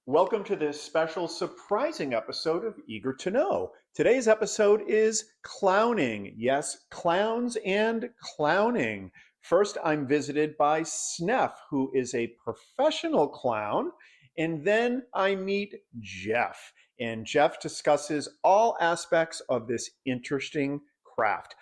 Welcome to this special surprising episode of Eager to Know. Today's episode is clowning. Yes, clowns and clowning. First, I'm visited by Sneff, who is a professional clown, and then I meet Jeff. And Jeff discusses all aspects of this interesting craft.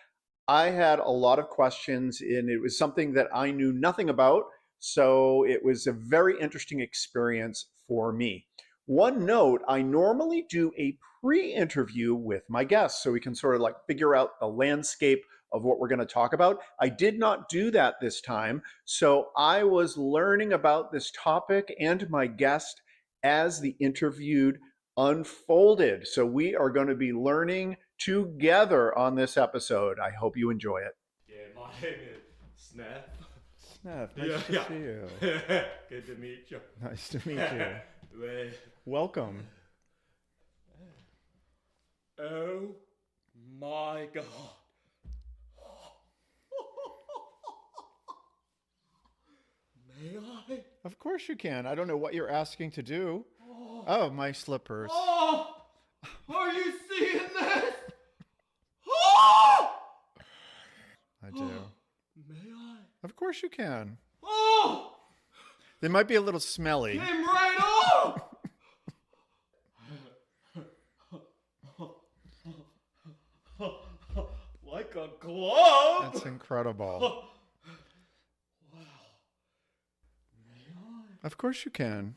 I had a lot of questions, and it was something that I knew nothing about. So it was a very interesting experience for me. One note, I normally do a pre interview with my guests so we can sort of like figure out the landscape of what we're going to talk about. I did not do that this time. So I was learning about this topic and my guest as the interviewed unfolded. So we are going to be learning together on this episode. I hope you enjoy it. Yeah, my name is Sneff. Sneff, nice to see you. Good to meet you. Nice to meet you. Welcome. Oh my god. May I? Of course you can. I don't know what you're asking to do. Oh, my slippers. Oh! Are you seeing this? Oh! I do. May I? Of course you can. Oh! They might be a little smelly. Came right off! Like a glove! That's incredible. Wow. May I? Of course you can.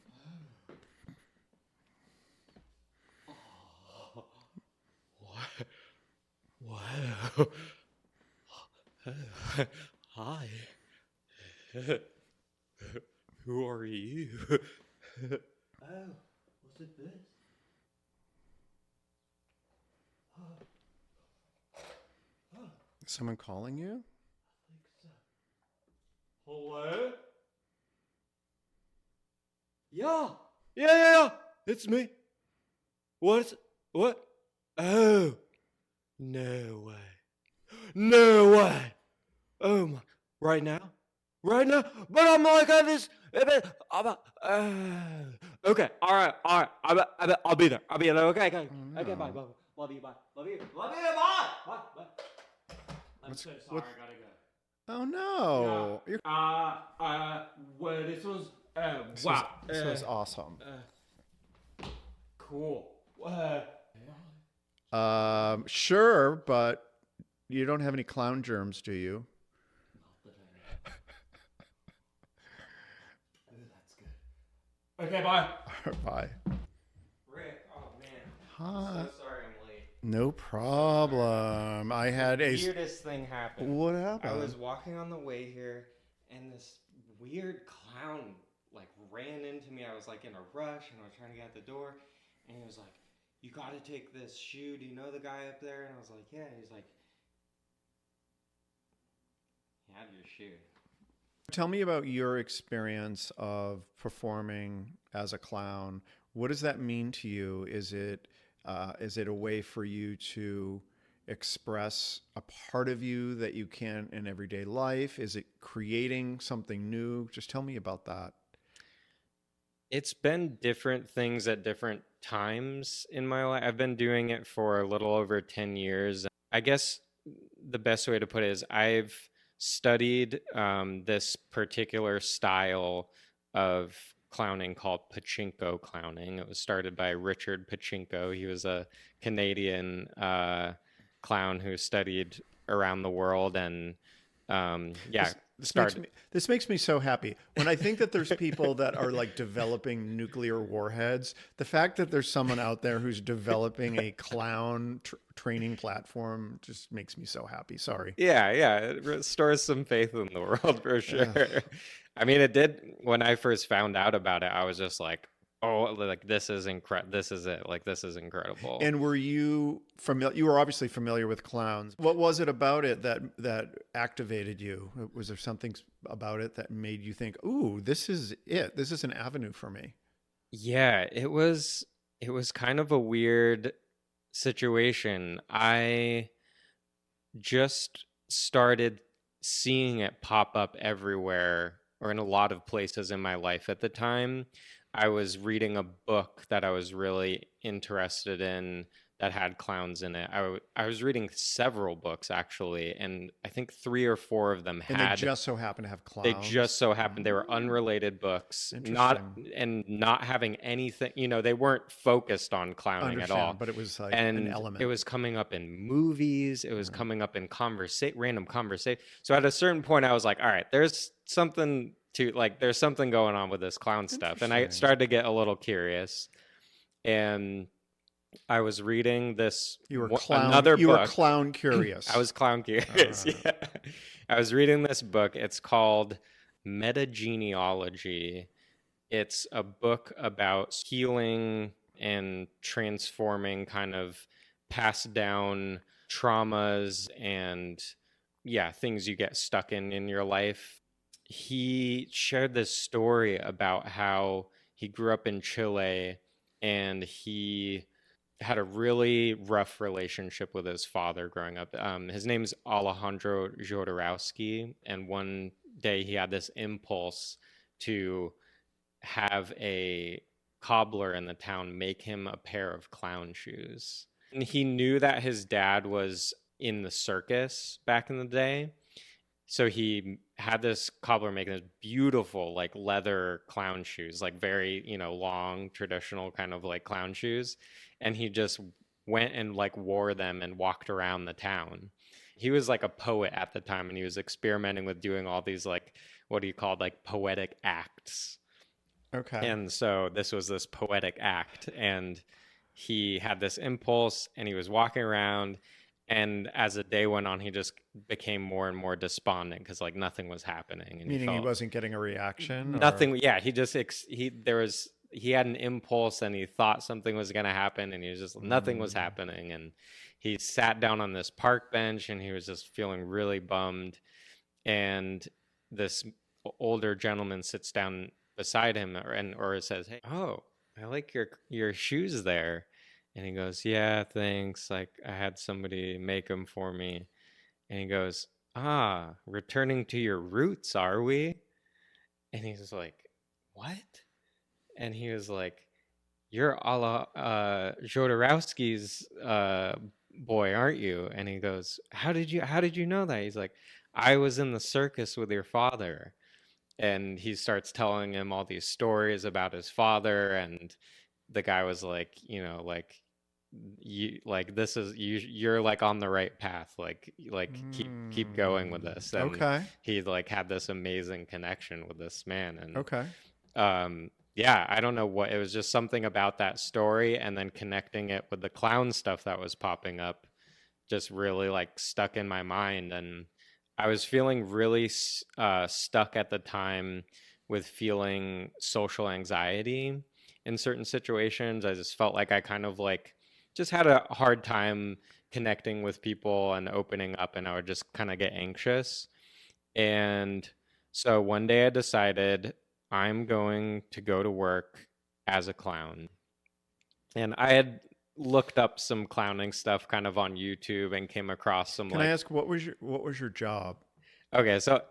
Wow. Hi. Who are you? Oh, was it this? Is someone calling you? I think so. Hello? Yeah. It's me. What? Oh. No way. Oh my. Right now? But I'm like at this. Okay. All right. I'll be there. Okay. Okay. no. Okay. Bye. Love you. Bye. Bye. I'm so sorry. what's- I gotta go. Oh, no. Well, this was. This Wow. was awesome. Cool. Sure, but you don't have any clown germs, do you? Oh, that's good. Okay, bye. Bye. Rick, oh man. Hi. I'm so sorry I'm late. No problem. I had a... Weirdest thing happened. What happened? I was walking on the way here, and this weird clown like ran into me. I was like in a rush, and I was trying to get out the door, and he was like, "You gotta take this shoe. Do you know the guy up there?" And I was like, "Yeah." He's like, "Have your shoe." Tell me about your experience of performing as a clown. What does that mean to you? Is it a way for you to express a part of you that you can't in everyday life? Is it creating something new? Just tell me about that. It's been different things at different times in my life. I've been doing it for a little over 10 years. I guess the best way to put it is I've studied this particular style of clowning called pachinko clowning. It was started by Richard Pachinko. He was a Canadian clown who studied around the world and This makes me so happy. When I think that there's people that are like developing nuclear warheads, the fact that there's someone out there who's developing a clown training platform just makes me so happy. Sorry. Yeah, it restores some faith in the world for sure. I mean, it did when I first found out about it. I was just like, "Oh, like this is incredible. This is it. Like this is incredible." And were you familiar? You were obviously familiar with clowns. What was it about it that activated you? Was there something about it that made you think, "Ooh, this is it. This is an avenue for me"? Yeah, it was kind of a weird situation. I just started seeing it pop up everywhere or in a lot of places in my life at the time. I was reading a book that I was really interested in that had clowns in it. I was reading several books actually, and I think 3 or 4 of them And they had. just so happen to have They clowns. just so happened they were unrelated books, not having anything. They weren't focused on clowning at all. But it was like an And element. it was coming up in movies. It was coming up in random conversation. So at a certain point, I was like, all right, there's something going on with this clown stuff. And I started to get a little curious. And I was reading this another book. You were clown curious. I was clown curious. Yeah. I was reading this book. It's called Metagenealogy. It's a book about healing and transforming kind of passed down traumas and things you get stuck in your life. He shared this story about how he grew up in Chile and he had a really rough relationship with his father growing up. His name's Alejandro Jodorowsky, and one day he had this impulse to have a cobbler in the town make him a pair of clown shoes. And he knew that his dad was in the circus back in the day. So he had this cobbler make this beautiful like leather clown shoes, like very, long traditional kind of like clown shoes. And he just went and like wore them and walked around the town. He was like a poet at the time, and he was experimenting with doing all these like, what do you call, like poetic acts. Okay. And so this was this poetic act, and he had this impulse and he was walking around. And as the day went on, he just became more and more despondent because like nothing was happening. And Meaning he wasn't getting a reaction? Nothing. Yeah. He just, he had an impulse and he thought something was going to happen, and he was just, nothing was happening. And he sat down on this park bench and he was just feeling really bummed. And this older gentleman sits down beside him or says, "Hey, oh, I like your shoes there." And he goes, "Yeah, thanks. Like I had somebody make them for me." And he goes, "Ah, returning to your roots, are we?" And he's like, "What?" And he was like, "You're Jodorowsky's boy, aren't you?" And he goes, How did you know that?" He's like, "I was in the circus with your father." And he starts telling him all these stories about his father, and the guy was like, like, you like, this is you're like on the right path, like keep going with this. And okay. he like had this amazing connection with this man. And okay. I don't know what it was, just something about that story, and then connecting it with the clown stuff that was popping up just really like stuck in my mind. And I was feeling really stuck at the time with feeling social anxiety in certain situations. I just felt like I kind of like just had a hard time connecting with people and opening up, and I would just kind of get anxious. And so one day I decided I'm going to go to work as a clown. And I had looked up some clowning stuff kind of on YouTube and came across some. Can I ask what was your job? Okay, so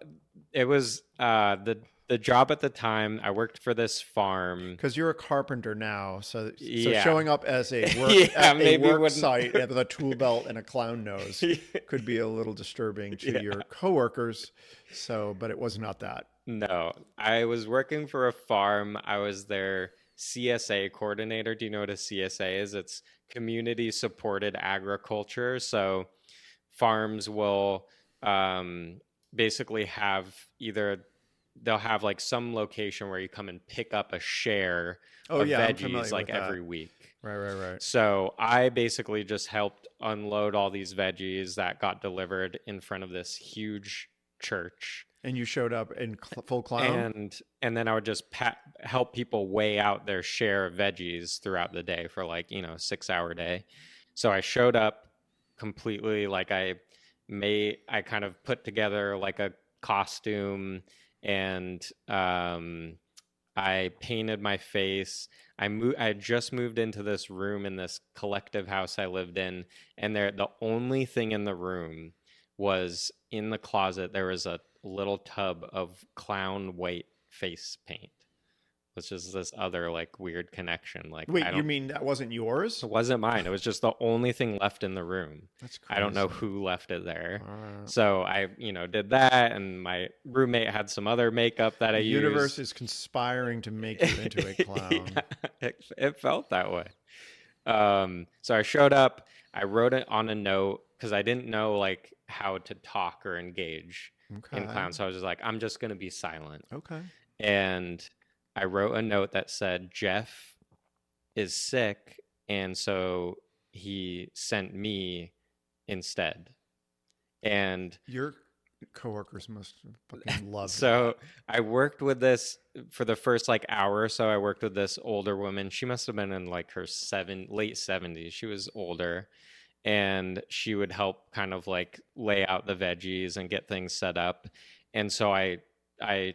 it was the job at the time. I worked for this farm. Because you're a carpenter now, so Yeah. showing up as a work, Yeah, at a maybe work wouldn't- site with a tool belt and a clown nose could be a little disturbing to your coworkers. So, but it was not that. No, I was working for a farm. I was their CSA coordinator. Do you know what a CSA is? It's community supported agriculture. So farms will basically have they'll have like some location where you come and pick up a share of veggies like every week. Right. So I basically just helped unload all these veggies that got delivered in front of this huge church. And you showed up in full clown? And then I would just help people weigh out their share of veggies throughout the day for like, 6-hour day. So I showed up completely, like I kind of put together like a costume, and I painted my face. I had just moved into this room in this collective house I lived in, and the only thing in the room was, in the closet there was a little tub of clown white face paint. was just this other like weird connection. Like Wait, I you don't, mean that wasn't yours? it wasn't mine. It was just the only thing left in the room. That's I don't know crazy. who left it there. Uh, So I, did that, and my roommate had some other makeup that I the universe used. is conspiring to make you into a clown. Yeah, it felt that way. So I showed up. I wrote it on a note because I didn't know like how to talk or engage in Okay. clown. So I was just like, I'm just gonna be silent. Okay. And I wrote a note that said Jeff is sick, and so he sent me instead. And Your coworkers must have fucking loved so I worked with this for the first like hour or so. I worked with this older woman. She must have been in like her late 70s. She was older, and she would help kind of like lay out the veggies and get things set up. And so I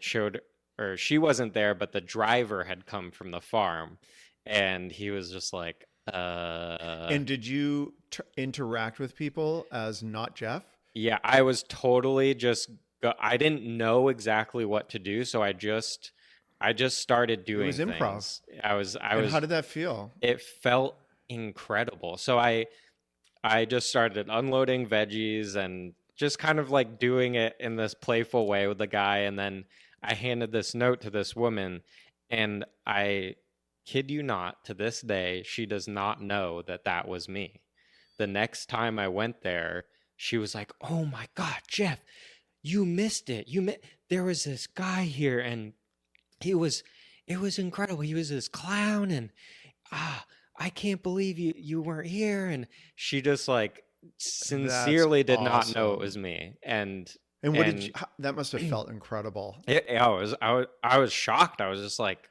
showed, or she wasn't there, but the driver had come from the farm, and he was just like, And did you interact with people as not Jeff? yeah, I was totally just I didn't know exactly what to do, so I just started doing was improv. things. I was And how did that feel? It felt incredible. So I just started unloading veggies and just kind of like doing it in this playful way with the guy, and then I handed this note to this woman, and I kid you not, to this day she does not know that that was me. The next time I went there, she was like, "Oh my God, Jeff, you missed it. There was this guy here, and it was incredible. He was this clown, and ah, I can't believe you weren't here." And she just like sincerely did not know it awesome. was me. And And what did you, that must have felt incredible. I was shocked. I was just like,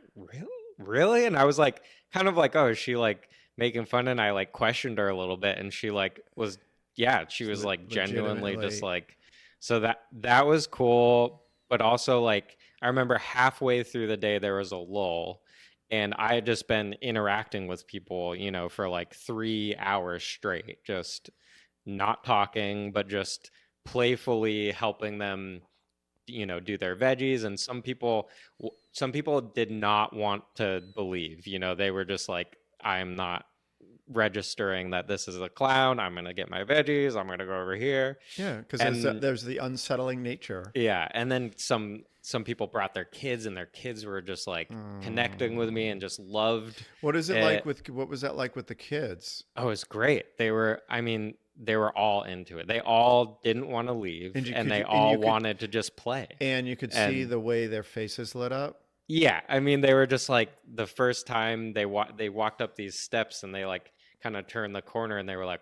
really? And I was like, kind of like, oh, is she like making fun? And I like questioned her a little bit, and she like was, yeah, she was like genuinely just like, so that was cool. But also like, I remember halfway through the day there was a lull, and I had just been interacting with people, for like 3 hours straight, just not talking, but just playfully helping them, do their veggies. And some people did not want to believe, they were just like, I'm not registering that this is a clown. I'm gonna get my veggies. I'm gonna go over here. Yeah, because And there's the unsettling nature. yeah, and then some people brought their kids, and their kids were just like connecting with me and just loved What is it it. like what was that like with the kids? Oh, it's great. They were all into it. They all didn't want to leave, and they all wanted to just play. And you could see the way their faces lit up. Yeah, they were just like, the first time they walked up these steps, and they like kind of turned the corner, and they were like,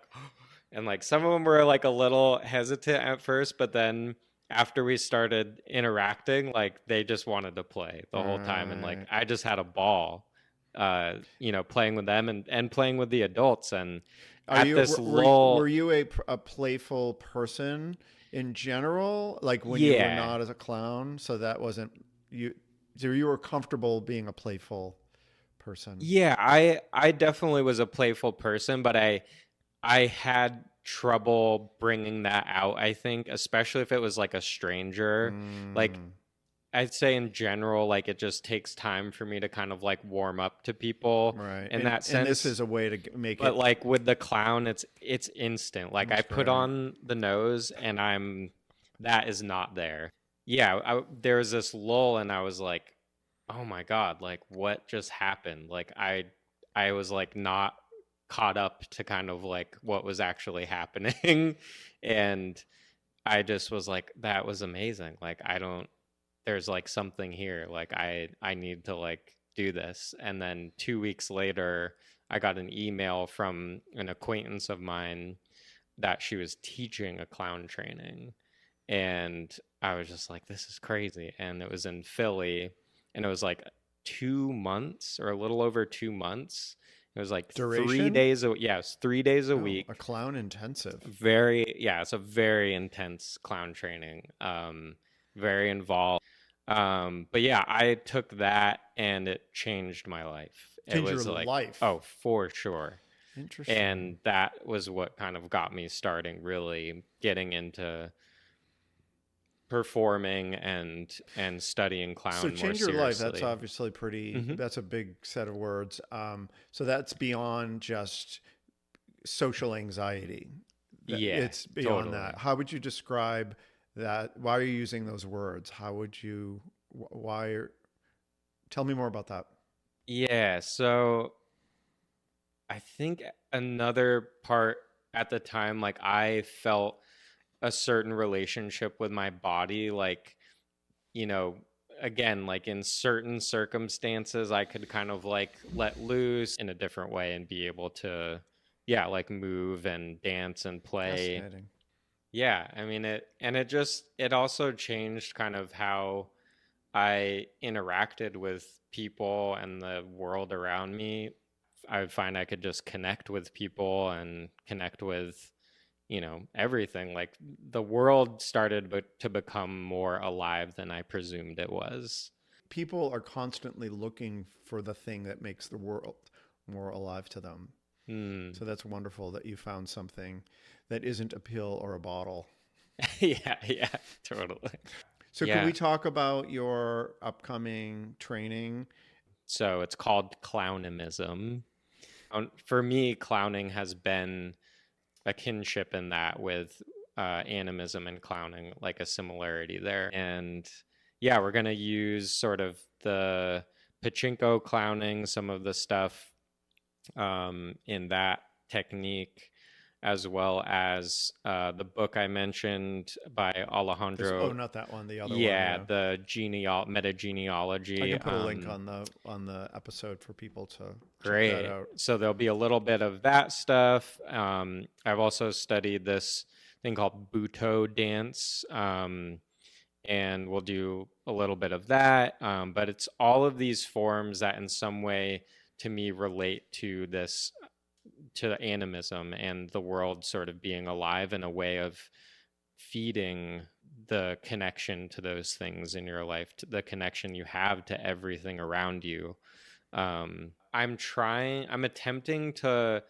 and like some of them were like a little hesitant at first, but then after we started interacting, like they just wanted to play the whole time, and like I just had a ball, playing with them and playing with the adults. And were you a playful person in general, like when you were not as a clown? So that wasn't you. So you were comfortable being a playful person. Yeah, I definitely was a playful person, but I had trouble bringing that out, I think, especially if it was like a stranger. Like I'd say in general, like it just takes time for me to kind of like warm up to people, right? In that sense. And this is a way to make it. But like with the clown, it's instant. Like I put on the nose, and that is not there. Yeah, there was this lull, and I was like, oh my God, like what just happened? Like I was like not caught up to kind of like what was actually happening. And I just was like, that was amazing. Like there's like something here. Like I need to like do this. And then 2 weeks later, I got an email from an acquaintance of mine that she was teaching a clown training. And I was just like, this is crazy. And it was in Philly, and it was like 2 months, or a little over 2 months. It was like Duration? 3 days. Yes, 3 days a week. A clown intensive. It's a very intense clown training. Very involved. But yeah, I took that, and it changed my life. Changed it was your like, life. Oh, for sure. Interesting. And that was what kind of got me starting really getting into performing and studying So clown more change your life. That's seriously. obviously pretty. Hmm. That's a big set of words. So that's beyond just social anxiety. Yeah, It's beyond that. totally. How would you describe that? Why are you using those words? How would you? Why? Tell me more about that. Yeah, so I think another part at the time, like I felt a certain relationship with my body, like, you know, again, like in certain circumstances, I could kind of like let loose in a different way and be able to, yeah, like move and dance and play. Fascinating. Yeah, I mean it also changed kind of how I interacted with people and the world around me. I would find I could just connect with people and connect with, everything. Like the world started to become more alive than I presumed it was. People are constantly looking for the thing that makes the world more alive to them. Hmm. So that's wonderful that you found something that isn't a pill or a bottle. Yeah, yeah, totally. So could we Yeah. talk about your upcoming training? So it's called clownimism. For me, clowning has been a kinship in that with animism and clowning, like a similarity there. And yeah, we're going to use sort of the pachinko clowning, some of the stuff in that technique, as well as the book I mentioned by This, Alejandro. oh, not that one, the other one. Yeah, Yeah, the I can metagenealogy. put a link on the episode for people to check that Great. out. So there'll be a little bit of that stuff. I've also studied this thing called Buto dance, and we'll do a little bit of that. But it's all of these forms that, in some way, to me, relate to this, to animism and the world sort of being alive in a way of feeding the connection to those things in your life, to the connection you have to everything around you. I'm attempting to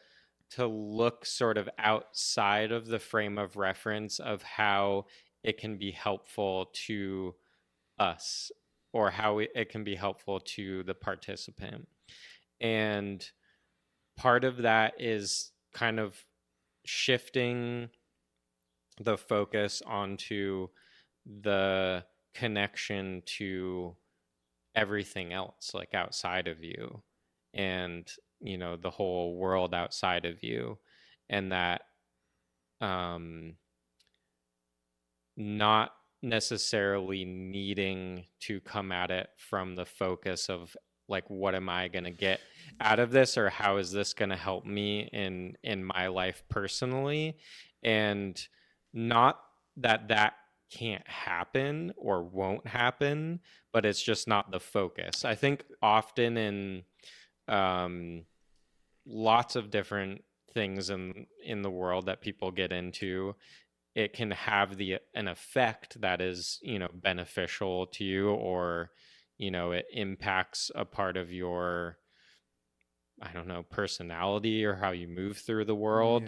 look sort of outside of the frame of reference of how it can be helpful to us, or how it can be helpful to the participant. And part of that is kind of shifting the focus onto the connection to everything else, like outside of you, and the whole world outside of you, and that um not necessarily needing to come at it from the focus of like, what am I going to get out of this, or how is this going to help me in my life personally. And not that that can't happen or won't happen, but it's just not the focus. I think often in um lots of different things in the world that people get into, it can have an effect that is, beneficial to you, or it impacts a part of your, I don't know, personality or how you move through the world.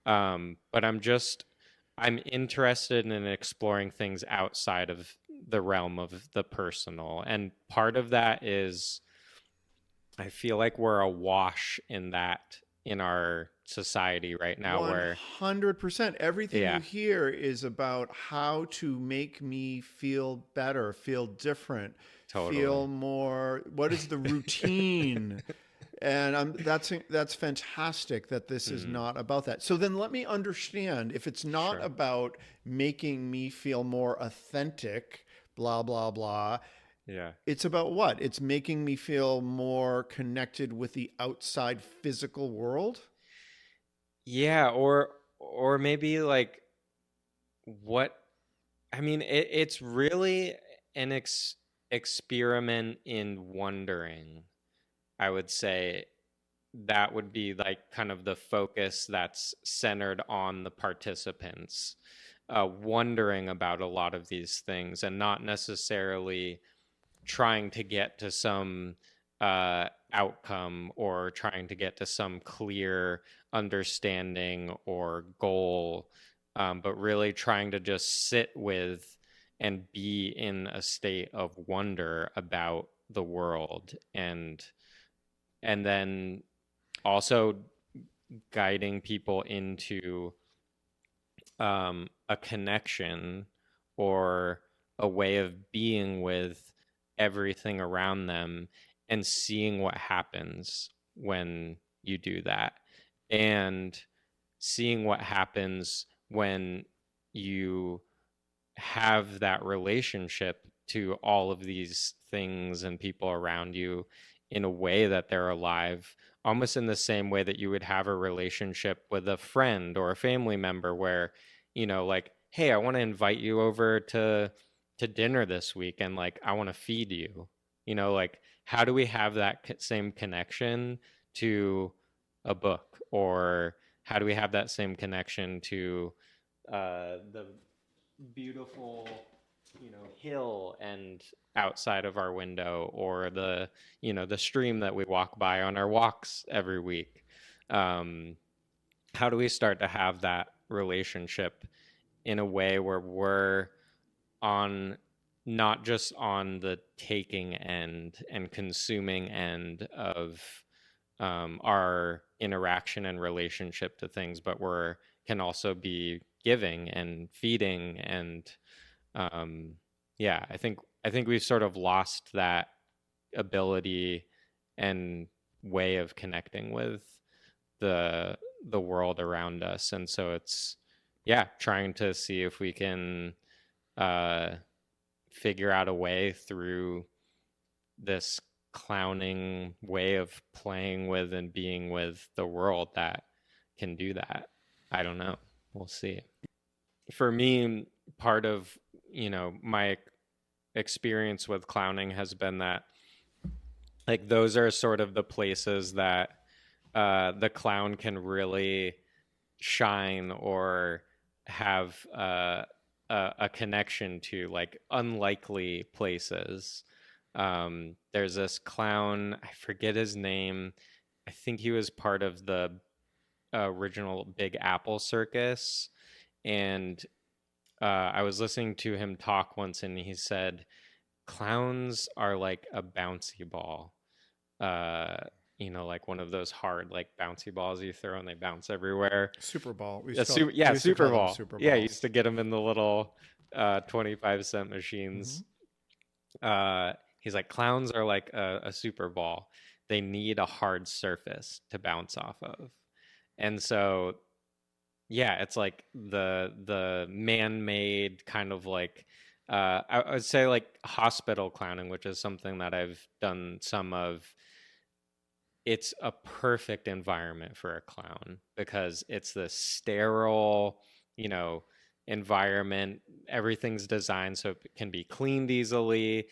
Yeah. But I'm interested in exploring things outside of the realm of the personal, and part of that is I feel like we're awash in that in our society right now, where 100%. Everything you yeah, hear is about how to make me feel better, feel different, totally. feel more. What is the routine? And that's fantastic that this is Hmm. not about that. So then let me understand, if it's not Sure. about making me feel more authentic, blah blah blah, Yeah. it's about what? It's making me feel more connected with the outside physical world? Yeah, or maybe like what I mean, it's really an experiment in wondering. I would say that would be like kind of the focus that's centered on the participants, wondering about a lot of these things, and not necessarily trying to get to some outcome, or trying to get to some clear understanding or goal, but really trying to just sit with and be in a state of wonder about the world, and then also guiding people into a connection or a way of being with everything around them, and seeing what happens when you do that, and seeing what happens when you have that relationship to all of these things and people around you in a way that they're alive, almost in the same way that you would have a relationship with a friend or a family member where, like, hey, I want to invite you over to dinner this week, and like I want to feed you. Like, how do we have that same connection to a book, or how do we have that same connection to the beautiful, hill and outside of our window, or the stream that we walk by on our walks every week? How do we start to have that relationship in a way where we're on, not just on the taking end and consuming end of our interaction and relationship to things, but we're can also be giving and feeding, and yeah, I think we've sort of lost that ability and way of connecting with the the world around us, and so it's, yeah, trying to see if we can uh figure out a way through this clowning way of playing with and being with the world that can do that. I don't know. We'll see. For me, part of, my experience with clowning has been that, like, those are sort of the places that the clown can really shine or have a connection to, like, unlikely places. There's this clown, I forget his name. I think he was part of the original Big Apple Circus. And I was listening to him talk once, and he said, clowns are like a bouncy ball. Uh, like one of those hard, like, bouncy balls you throw and they bounce everywhere. Super Ball. Yeah, we used to Super call them Ball. Super Yeah, you Balls. used to get them in the little 25-cent Mhm. machines. He's like, clowns are like a Super Ball. They need a hard surface to bounce off of. And so, yeah, it's like the man-made kind of, like, I would say, like, hospital clowning, which is something that I've done some of. It's a perfect environment for a clown because it's this sterile, you know, environment. Everything's designed so it can be cleaned easily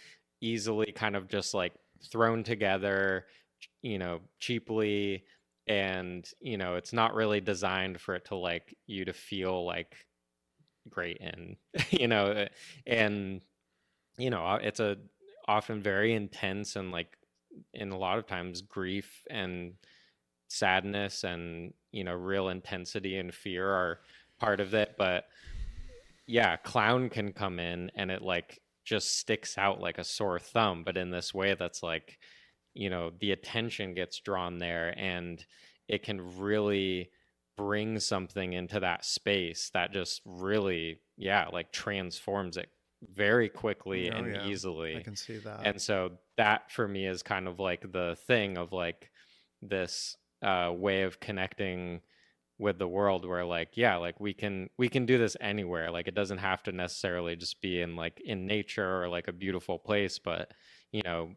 kind of just like thrown together, cheaply. And, it's not really designed for it to, like, you to feel like great in, and, it's a often very intense, and, like, in a lot of times grief and sadness and, real intensity and fear are part of it. But yeah, clown can come in and it, like, just sticks out like a sore thumb, but in this way that's like, the attention gets drawn there, and it can really bring something into that space that just really, yeah, like, transforms it very quickly Oh and yeah, I easily. can see that. And so that for me is kind of like the thing of, like, this way of connecting with the world where, like, yeah, like, we can do this anywhere. Like, it doesn't have to necessarily just be in, like, in nature or like a beautiful place, but, you know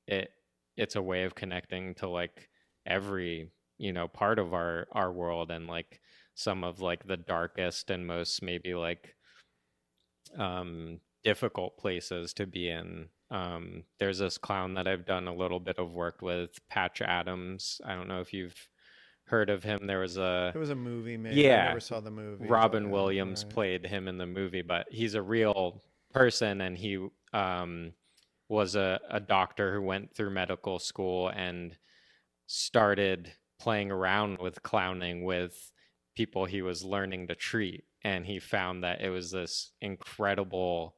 it it's a way of connecting to, like, every, part of our world, and, like, some of, like, the darkest and most maybe, like, difficult places to be in. There's this clown that I've done a little bit of work with, Patch Adams. I don't know if you've heard of him. There was There was a movie made. I yeah, never saw the movie. Robin but, Williams right. played him in the movie, but he's a real person, and he was a doctor who went through medical school and started playing around with clowning with people he was learning to treat. And he found that it was this incredible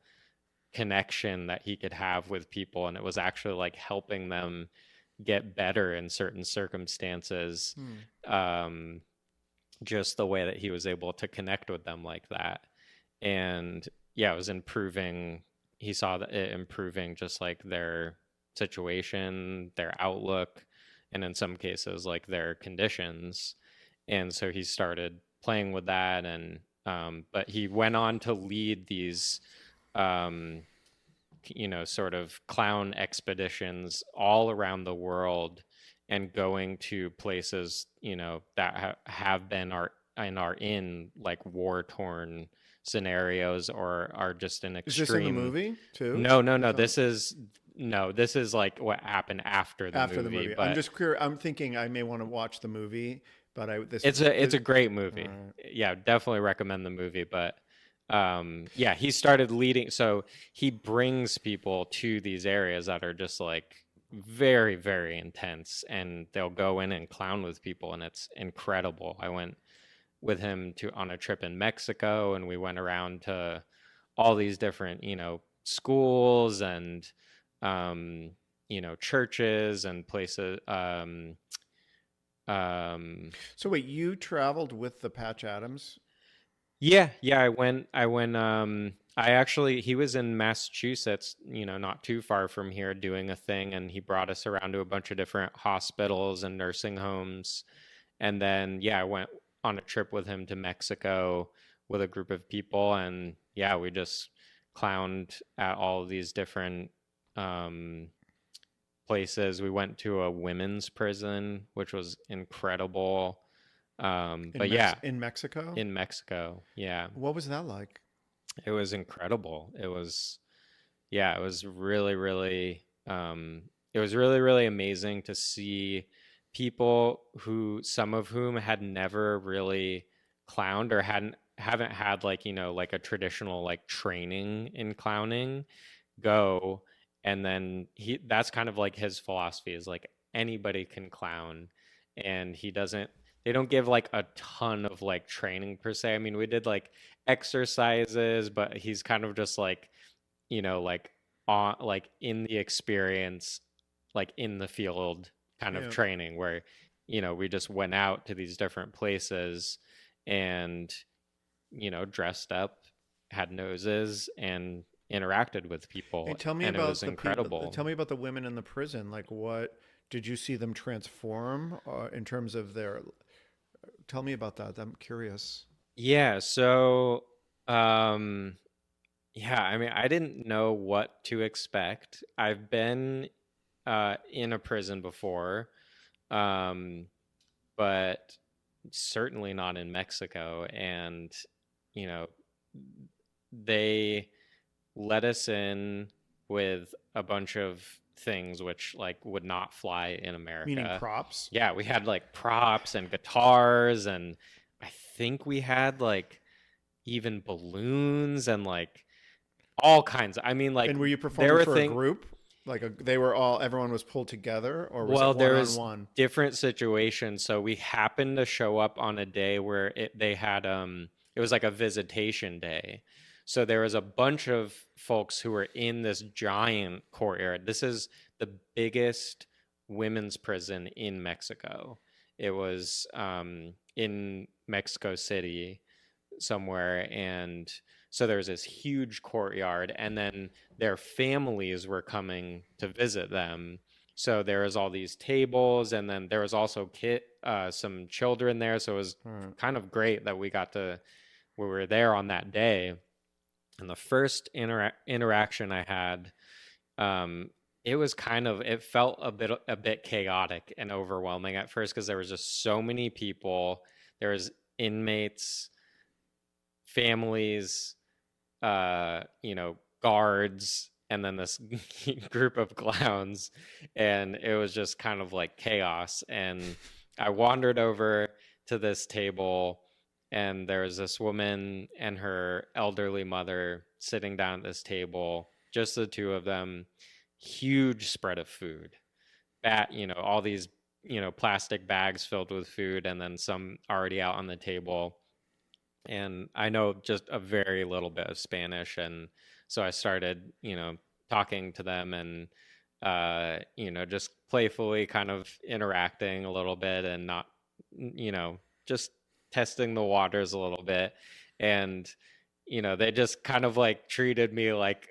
connection that he could have with people, and it was actually like helping them get better in certain circumstances. um just the way that he was able to connect with them like that. And yeah, it was improving. He saw that it improving just like their situation, their outlook, and in some cases like their conditions. And so he started playing with that. And but he went on to lead these um sort of clown expeditions all around the world, and going to places, that have been and are in like war torn scenarios, or are just an Is this in the extreme. movie too? No. This is like what happened after the After the movie. movie. I'm But just curious. I'm thinking I may want to watch the movie, but it's a great movie. Yeah, definitely recommend the movie. But yeah, he started leading. So he brings people to these areas that are just like very, very intense, and they'll go in and clown with people, and it's incredible. I went with him on a trip in Mexico, and we went around to all these different, schools and churches and places. So wait, you traveled with the Patch Adams? Yeah, I actually, he was in Massachusetts, not too far from here, doing a thing, and he brought us around to a bunch of different hospitals and nursing homes. And then yeah, I went on a trip with him to Mexico with a group of people, and yeah, we just clowned at all of these different um places. We went to a women's prison, which was incredible. But yeah, In Mexico? in Mexico. Yeah, What was that like? it was incredible. It was, yeah, it was really, really, it was really, really amazing to see people who, some of whom had never really clowned, or haven't had like, like a traditional like training in clowning, go. And then that's kind of like his philosophy, is like anybody can clown. And they don't give like a ton of like training per se. I mean, we did like exercises, but he's kind of just like, like on, like in the experience, like in the field kind of Yeah. training, where, we just went out to these different places and, dressed up, had noses, and interacted with people. And tell me And it about was the people. incredible. Tell me about the women in the prison. Like, what did you see them transform in terms of their? Tell me about that. I'm curious. Yeah, so um yeah, I mean, I didn't know what to expect. I've been in a prison before, um but certainly not in Mexico. And you know, they let us in with a bunch of things which like would not fly in Meaning America. props. Yeah, we had like props and guitars, and I think we had like even balloons and like all kinds. I mean, like And were you there performing were for a things. group? Like they were all, everyone was pulled together, or was it Well, one there on was one? different situations. So we happened to show up on a day where they had it was like a visitation day. So there was a bunch of folks who were in this giant courtyard. This is the biggest women's prison in Mexico. It was in Mexico City somewhere. And so there was this huge courtyard, and then their families were coming to visit them. So there was all these tables, and then there was also some children there. So it was kind of great that we were there on that day. And the first interaction I had, it felt a bit chaotic and overwhelming at first, because there was just so many people. There was inmates, families, guards, and then this group of clowns, and it was just kind of like chaos. And I wandered over to this table, and there was this woman and her elderly mother sitting down at this table, just the two of them. Huge spread of food, all these plastic bags filled with food, and then some already out on the table. And I know just a very little bit of Spanish, and so I started, talking to them and, just playfully kind of interacting a little bit and not, just testing the waters a little bit. And, they just kind of like treated me like,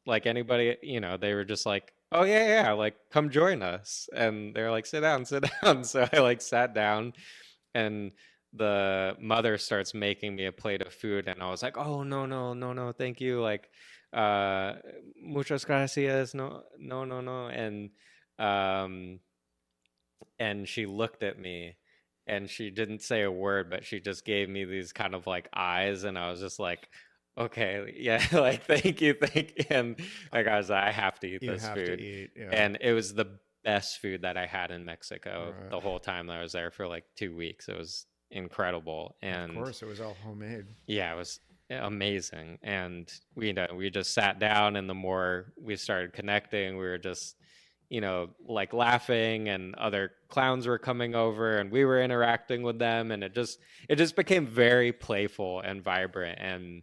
like anybody, they were just like, oh yeah, like come join us. And they're like, sit down, sit down. So I like sat down, and the mother starts making me a plate of food, and I was like, oh no, no, no, no, thank you, like uh muchas gracias, no, no, no, no. Um and she looked at me, and she didn't say a word, but she just gave me these kind of like eyes, and I was just like, okay, yeah, like thank you, thank you. And like I was like, I have to eat You this have to food. eat. Yeah. And it was the best food that I had in Mexico Right. the whole time that I was there for like 2 weeks. It was incredible. Of And course, it was all homemade. yeah, it was amazing. And we just sat down, and the more we started connecting, we were just, like laughing, and other clowns were coming over, and we were interacting with them, and it just became very playful and vibrant. And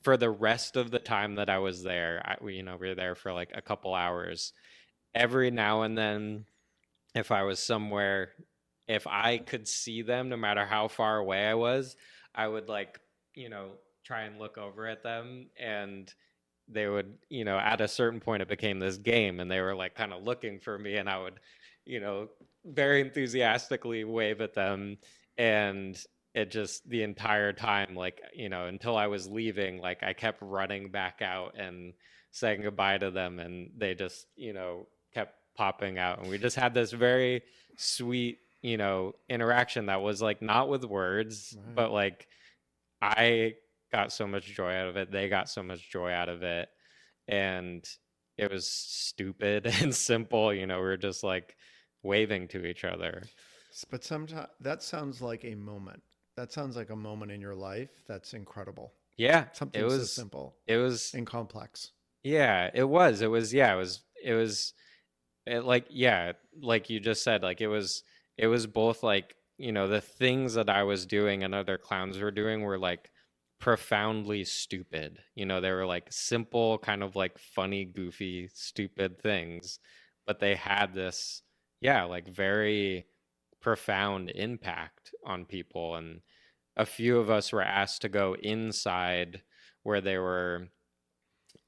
for the rest of the time that I was there, we were there for like a couple hours. Every now and then, if I was somewhere, if I could see them, no matter how far away I was, I would like, try and look over at them, and they would, at a certain point, it became this game, and they were like kind of looking for me, and I would, very enthusiastically wave at them. And it just, the entire time, like, until I was leaving, like I kept running back out and saying goodbye to them, and they just, kept popping out, and we just had this very sweet, interaction that was like not with words, Right. but like I got so much joy out of it, they got so much joy out of it. And it was stupid and simple. We were just like waving to each other. But sometimes that sounds like a moment. That sounds like a moment in your life that's incredible. Yeah, Something so simple it was and complex. yeah, like, yeah, like you just said, like it was both like, the things that I was doing and other clowns were doing were like profoundly stupid. They were like simple, kind of like funny, goofy, stupid things, but they had this, yeah, like very profound impact on people. And a few of us were asked to go inside where they were,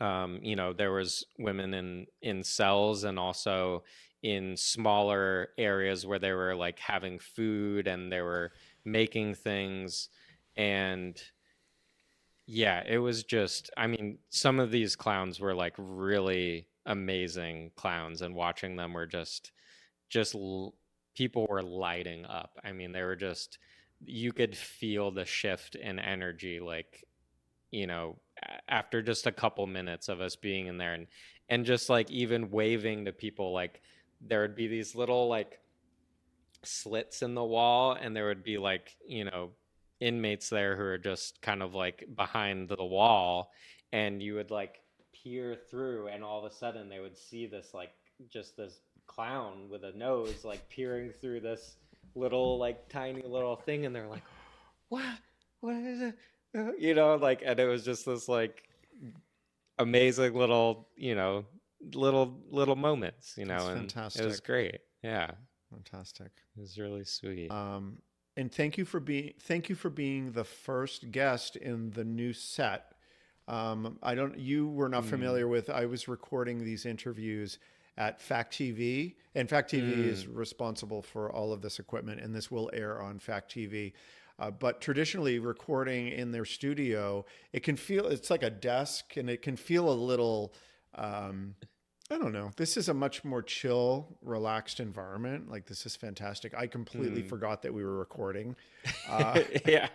there was women in cells, and also in smaller areas where they were like having food and they were making things. And yeah, it was just, I mean, some of these clowns were like really amazing clowns, and watching them were just people were lighting up. I mean, they were just, you could feel the shift in energy, like, after just a couple minutes of us being in there, and just like even waving to people, like there would be these little like slits in the wall, and there would be like, inmates there who are just kind of like behind the wall, and you would like peer through, and all of a sudden they would see this like just this clown with a nose like peering through this little like tiny little thing, and they're like, what is it? Like, and it was just this like amazing little, little moments, That's and fantastic. it was great. Yeah, Fantastic. it was really sweet. And thank you for being the first guest in the new set. You were not familiar with, I was recording these interviews at Fact TV, and Fact TV is responsible for all of this equipment, and this will air on Fact TV. But traditionally, recording in their studio, it's like a desk, and it can feel a little, I don't know. This is a much more chill, relaxed environment. Like, this is fantastic. I completely forgot that we were recording. Yeah.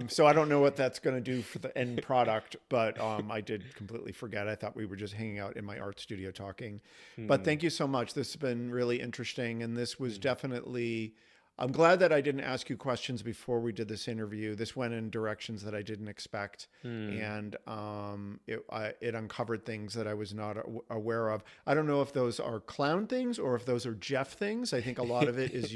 So I don't know what that's going to do for the end product, but I did completely forget. I thought we were just hanging out in my art studio talking. But thank you so much. This has been really interesting. And this was definitely, I'm glad that I didn't ask you questions before we did this interview. This went in directions that I didn't expect. And it uncovered things that I was not aware of. I don't know if those are clown things or if those are Jeff things. I think a lot of it is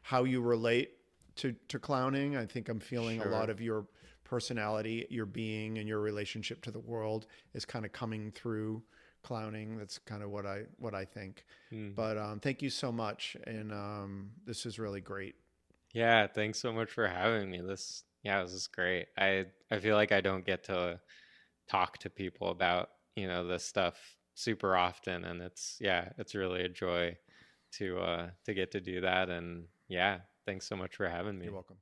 how you relate to clowning. I think I'm feeling a lot of your personality, your being, and your relationship to the world is kind of coming through clowning. That's kind of what I think. But thank you so much, and this is really great. Yeah, thanks so much for having me. This is great. I feel like I don't get to talk to people about, this stuff super often, and it's really a joy to get to do that. And yeah, thanks so much for having me. You're welcome.